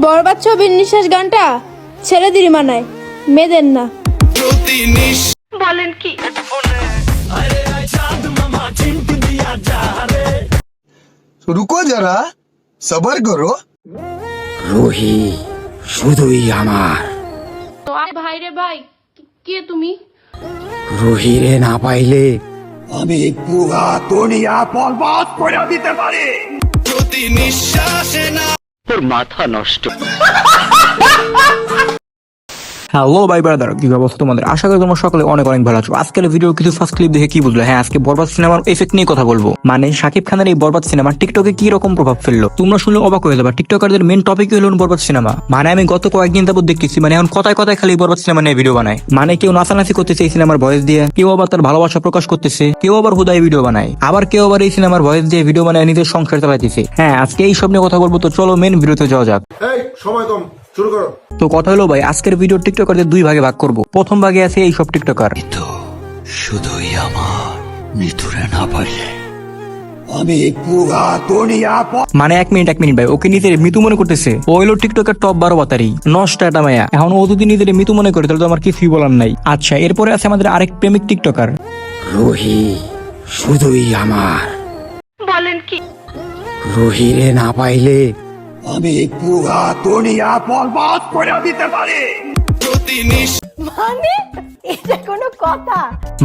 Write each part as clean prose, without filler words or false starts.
বরবাদ ছবির নিঃশ্বাস গানটা ছেলেদেরই মানায়, মেয়েদের না। বলেন কি? रुको जरा सबर करो। রুহি শুধুই আমার। তো আয় ভাই রে ভাই, কে তুমি? রুহিরে না পাইলে আমি পুরা দুনিয়া বরবাদ করে দিতে পারি। তোর মাথা নষ্ট। হ্যালো ভাই ব্রাদার, কি অবস্থা তোমাদের? আশা করি তোমরা সকলে অনেক অনেক ভালো আছো। আজকের ভিডিও কিছু ফার্স্ট ক্লিপ দেখে কি বুঝলো? হ্যাঁ, আজকে বরবাদ সিনেমার এফেক্ট নিয়ে কথা বলবো। মানে শাকিব খানের এই বরবাদ সিনেমা টিকটকে কি রকম প্রভাব ফেললো তোমরা শুনলে অবাক হয়ে যাবে। টিকটকারদের মেন টপিক হলো বরবাদ সিনেমা। মানে আমি গত কয়েকদিন যাবত দেখতেছি, মানে এখন কথায় কথায় খালি বরবাদ সিনেমা নিয়ে ভিডিও বানায়। মানে কেউ নাচানাচি করতেছে এই সিনেমার ভয়েস দিয়ে, কেউ আবার তার ভালোবাসা প্রকাশ করতেছে, কেউ আবার হুদায় ভিডিও বানায়, আবার কেউ আবার এই সিনেমার ভয়েস দিয়ে ভিডিও বানায় নিজের সংসার চালাইতেছে। হ্যাঁ, আজকে এই সব নিয়ে কথা বলবো, তো চলো মেন ভিডিওতে যাওয়া যাক। এই সময় কম, শুরু করো। তো কথা হলো ভাই, আজকের ভিডিও টিকটকারদের দুই ভাগে ভাগ করব। প্রথম ভাগে আছে এই সব টিকটকার, শুধুই আমার মৃত্যুরে না পাইলে আমি পুরা দুনিয়া মানে এক মিনিট ভাই, ওকে নিজের মৃত্যু মনে করতেছে। ও হলো টিকটকের টপ 12 বাতারি নষ্ট একটা মায়া। এখন ও যদি নিজের মৃত্যু মনে করে তাহলে তো আমার কিছুই বলার নাই। আচ্ছা, এরপরে আছে আমাদের আরেক প্রেমিক টিকটকার, রুহি শুধুই আমার। বলেন কি? রুহিরে না পাইলে আমি পুরা দুনিয়া বরবাদ করে দিতে পারি। মানে এটা কোনো কথা?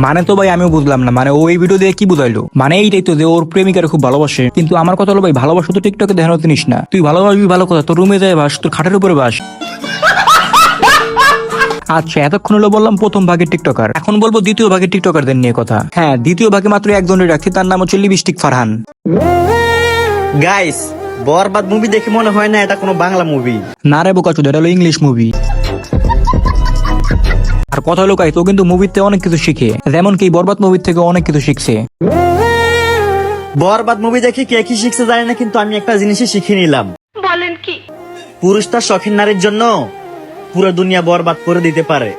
মানে তো ভাই আমিও বুঝলাম না, মানে ওই ভিডিও দিয়ে কি বুঝাইলো? মানে এইটাই তো যে ওর প্রেমিকার খুব ভালোবাসে। কিন্তু আমার কথা হলো ভাই, ভালোবাসা তো টিকটকে দেখানো জিনিস না। তুই ভালোবাসবি ভালো কথা, তোর রুমে যায় বাস, তোর খাটের উপরে বাস। আচ্ছা, এতক্ষণ হলো বললাম প্রথম ভাগের টিকটকার, এখন বলবো দ্বিতীয় ভাগের টিকটকারদের নিয়ে কথা। হ্যাঁ, দ্বিতীয় ভাগে মাত্র একজনের রাখছি, তার নাম হচ্ছে লিপস্টিক ফারহান। গাইস, বরবাদ মুভি দেখে মনে হয় না এটা কোনো বাংলা মুভি। না রে বোকাচোদা, এটা হলো ইংলিশ মুভি। আর কথা হলো গাইস, ও কিন্তু মুভিতে অনেক কিছু শিখে, যেমন কি বরবাদ মুভির থেকে অনেক কিছু শিখছে। বরবাদ মুভি দেখে কে কি শিখছে জানি না, কিন্তু আমি একটা জিনিসই শিখে নিলাম। বলেন কি? পুরুষ তার শখের নারীর জন্য পুরো দুনিয়া বরবাদ করে দিতে পারে।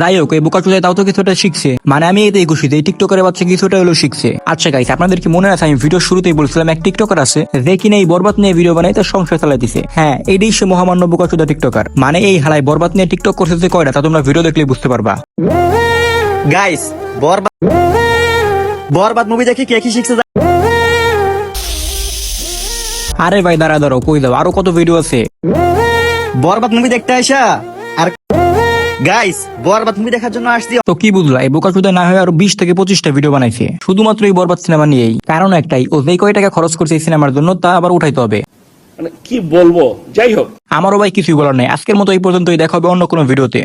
যাই হোক, এই বোকাচোদা তাও তো কিছুটা শিখছে। মানে আমি এটাই খুশি যে এই টিকটকের বাচ্চা কিছুটা হলো শিখছে। আচ্ছা গাইস, আপনাদের কি মনে আছে আমি ভিডিও শুরুতেই বলছিলাম এক টিকটকার আছে যে কিনা এই বরবাদ নিয়ে ভিডিও বানাই তার সংসার চালাইতেছে। হ্যাঁ, এইটাই সে মহামান্য বোকাচোদা টিকটকার। মানে এই হালাই বরবাদ নিয়ে টিকটক করছে যে কয়টা, তা তোমরা ভিডিও দেখলে বুঝতে পারবা। গাইস, বরবাদ মুভি দেখে কে কি শিখছে আরে ভাই দাঁড়াও, কই দাও, আরো কত ভিডিও আছে। বরবাদ মুভি দেখতে আসা আর গাইস, বরবাদ মুভি দেখার জন্য আসছি। তো কি বুঝলা, এই বোকাচোদা না হয় আরো 20 থেকে 25টা ভিডিও বানাইছে শুধুমাত্র এই বরবাদ সিনেমা নিয়েই। কারণ একটাই, ও যেই কয় টাকা খরচ করছে এই সিনেমার জন্য তা আবার উঠাইতে হবে। মানে কি বলবো, যাই হোক। আমারও ভাই কিছুই বলার নাই। আজকের মতো এই পর্যন্তই, দেখা হবে অন্য কোনো ভিডিওতে।